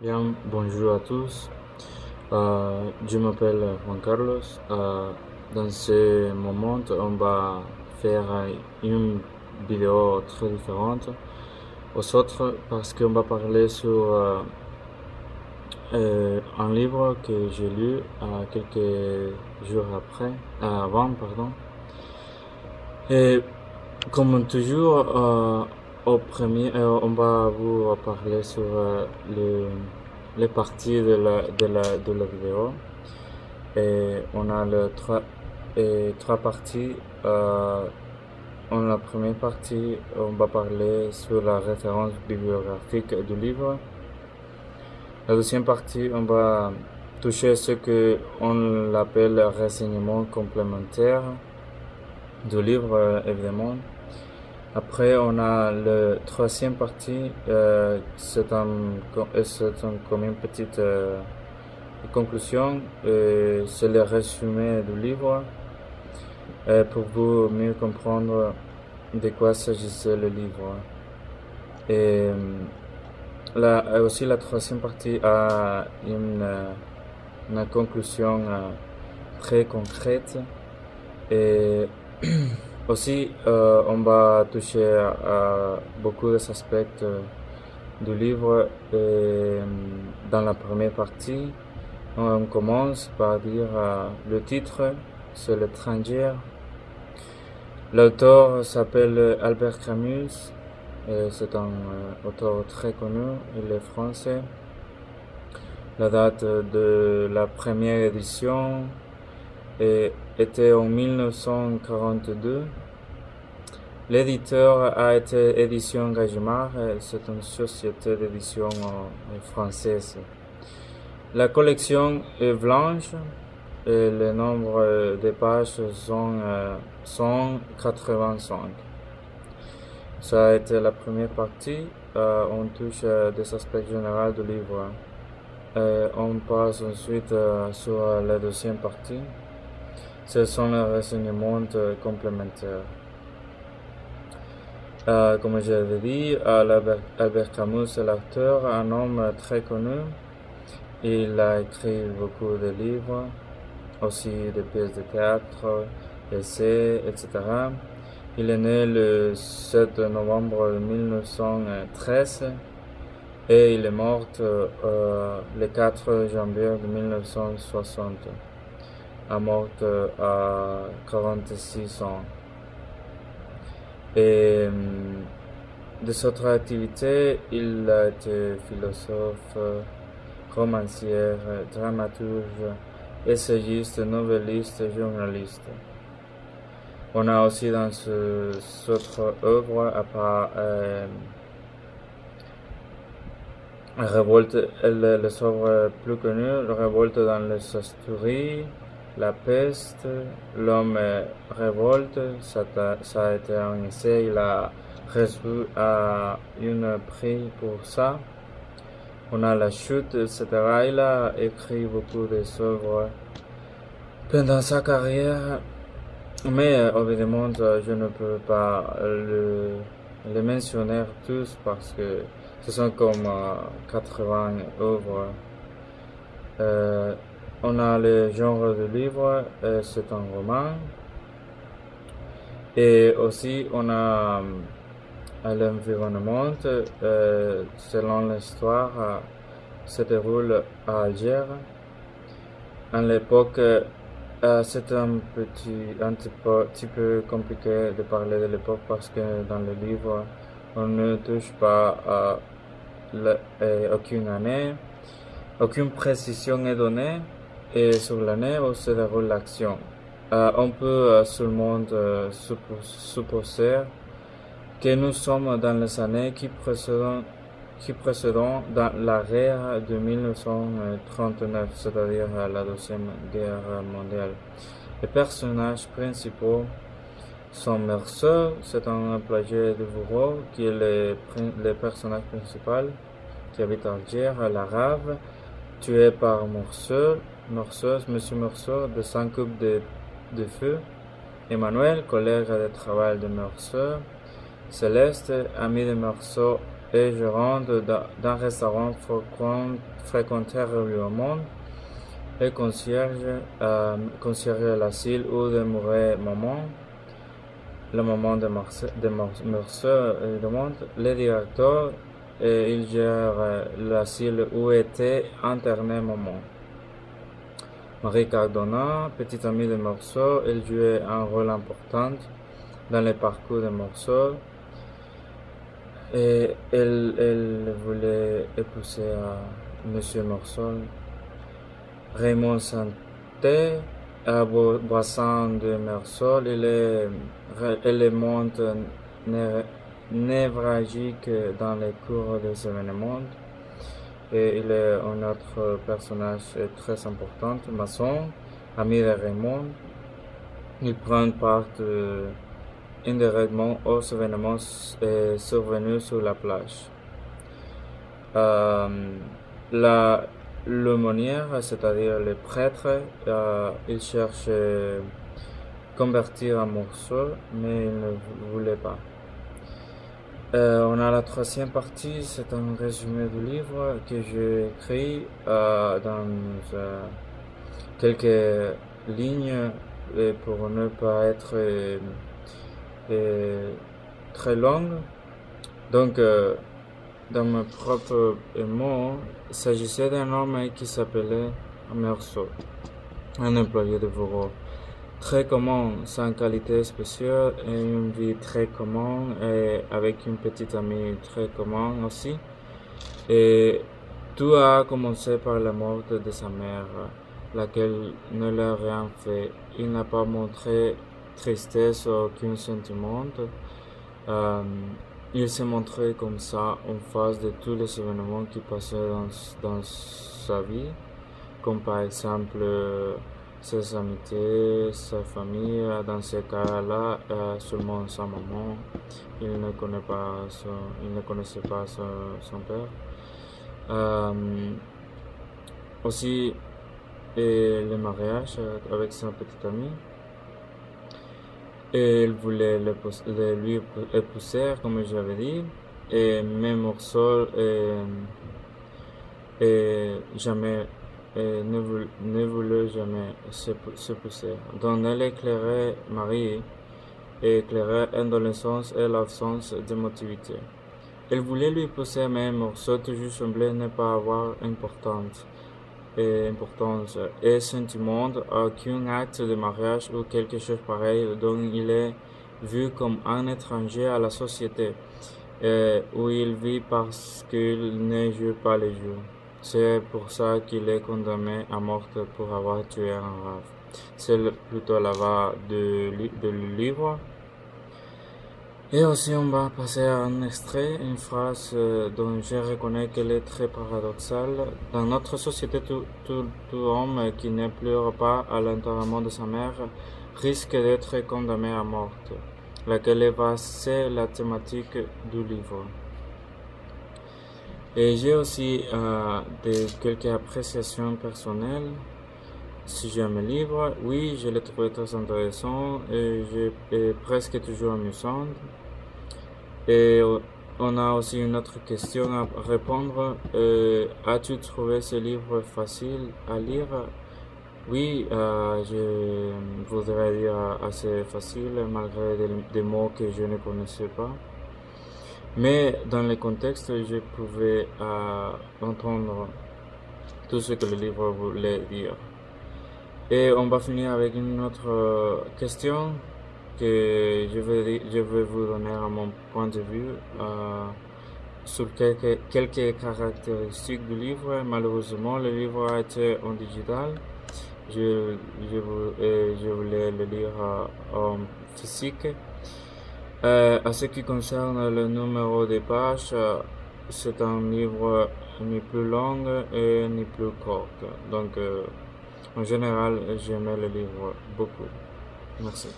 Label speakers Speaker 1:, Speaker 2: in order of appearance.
Speaker 1: Bien, bonjour à tous. Je m'appelle Juan Carlos. Dans ce moment, on va faire une vidéo très différente aux autres parce qu'on va parler sur un livre que j'ai lu quelques jours avant, pardon. Et comme toujours, on va vous parler sur les parties de la vidéo. Et on a trois parties. En la première partie, on va parler sur la référence bibliographique du livre. La deuxième partie, on va toucher ce que on appelle renseignement complémentaire du livre, évidemment. Après, on a la troisième partie, comme une petite conclusion, c'est le résumé du livre pour vous mieux comprendre de quoi s'agissait le livre. Et aussi la troisième partie a une conclusion très concrète et aussi on va toucher à beaucoup d'aspects du livre. Et dans la première partie, on commence par dire le titre, c'est L'étranger. L'auteur s'appelle Albert Camus, et c'est un auteur très connu, il est français. La date de la première édition était en 1942. L'éditeur a été Édition Gallimard, c'est une société d'édition française. La collection est blanche et le nombre de pages sont 185. Ça a été la première partie. On touche des aspects généraux du livre. On passe ensuite sur la deuxième partie. Ce sont les renseignements complémentaires. Comme je l'avais dit, Albert Camus est l'auteur, un homme très connu. Il a écrit beaucoup de livres, aussi des pièces de théâtre, essais, etc. Il est né le 7 novembre 1913 et il est mort le 4 janvier 1960. Il est mort à 46 ans. Et des autres activités, il a été philosophe, romancier, dramaturge, essayiste, novelliste, journaliste. On a aussi dans cette autre œuvre, à part Révolte, les œuvres plus connues, Révolte dans les Asturies, La peste, L'homme révolte, ça a été un essai, il a reçu un prix pour ça. On a La chute, etc. Il a écrit beaucoup d'œuvres pendant sa carrière. Mais évidemment, je ne peux pas les mentionner tous parce que ce sont comme 80 œuvres. On a le genre de livre, c'est un roman. Et aussi, on a l'environnement. Selon l'histoire, se déroule à Alger. À l'époque, c'est un petit peu compliqué de parler de l'époque parce que dans le livre, on ne touche pas à aucune année, aucune précision est donnée et sur l'année où se déroule l'action. On peut seulement supposer que nous sommes dans les années qui précèdent dans la guerre de 1939, c'est-à-dire la Deuxième Guerre mondiale. Les personnages principaux sont Mercer, c'est un employé de bureau qui est le personnage principal, qui habite à Alger, l'arabe, tué par Monsieur Mercer, de 5 coupes de feu. Emmanuel, collègue de travail de Mercer. Céleste, ami de Mercer et gérante d'un restaurant fréquenté régulièrement et concierge l'asile où demeurait maman. Le moment de Mercer demande le directeur et il gère l'asile où était interné maman. Marie Cardona, petite amie de Mercer, elle jouait un rôle important dans le parcours de Mercer et elle voulait épouser Monsieur Mercer. Raymond Santé, boisson de Mercer, il est élément névralgique dans les cours des événements et il est un autre personnage très important, maçon, ami de Raymond. Il prend part indirectement aux événements survenus sur la plage. L'aumônière, c'est-à-dire le prêtre, il cherche à convertir un morceau, mais il ne voulait pas. On a la troisième partie, c'est un résumé du livre que j'ai écrit dans quelques lignes pour ne pas être très long. Donc, dans mes propres mots, il s'agissait d'un homme qui s'appelait Mercer, un employé de bureau très commun, sans qualité spéciale, et une vie très commune, et avec une petite amie très commune aussi. Et tout a commencé par la mort de sa mère, laquelle ne l'a rien fait. Il n'a pas montré tristesse ou aucun sentiment. Il s'est montré comme ça en face de tous les événements qui passaient dans sa vie, comme par exemple ses amitiés, sa famille. Dans ce cas-là, seulement sa maman. Il ne connaissait pas son père. Aussi, le mariage avec sa petite amie. Et il voulait lui épouser, comme je l'avais dit, et même Morceau jamais ne voulait jamais s'épouser. Donc elle éclairait Marie et éclairait l'adolescence et l'absence d'émotivité. Elle voulait lui épouser, mais Morceau toujours semblait ne pas avoir importance et sentiment qu'un acte de mariage ou quelque chose pareil dont il est vu comme un étranger à la société où il vit parce qu'il ne joue pas les jeux. C'est pour ça qu'il est condamné à mort pour avoir tué un rave. C'est plutôt la voix de livre. Et aussi, on va passer à un extrait, une phrase dont je reconnais qu'elle est très paradoxale. Dans notre société, tout homme qui ne pleure pas à l'enterrement de sa mère risque d'être condamné à mort, laquelle c'est la thématique du livre. Et j'ai aussi quelques appréciations personnelles. Si j'aime le livre, oui, je l'ai trouvé très intéressant et presque toujours amusant. Et on a aussi une autre question à répondre. As-tu trouvé ce livre facile à lire? Oui, je voudrais dire assez facile, malgré des mots que je ne connaissais pas. Mais dans le contexte, je pouvais entendre tout ce que le livre voulait dire. Et on va finir avec une autre question que je vais vous donner à mon point de vue sur quelques caractéristiques du livre. Malheureusement, le livre a été en digital. Je voulais le lire en physique. À ce qui concerne le numéro de pages, c'est un livre ni plus long et ni plus court. Donc, en général, j'aimais le livre beaucoup. Merci.